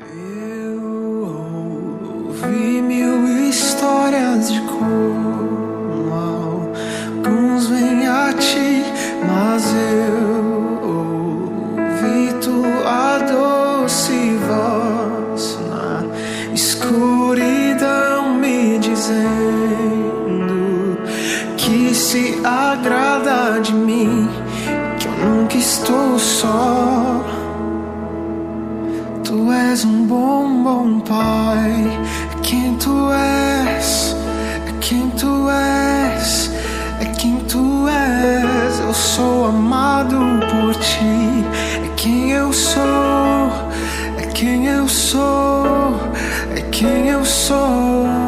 Eu ouvi mil histórias de como alguns vêm a ti, mas eu ouvi tua doce voz na escuridão me dizendo que se agrada de mim, que eu nunca estou só. Tu és um bom pai, é quem tu és, é quem tu és, é quem tu és. Eu sou amado por ti, é quem eu sou, é quem eu sou, é quem eu sou.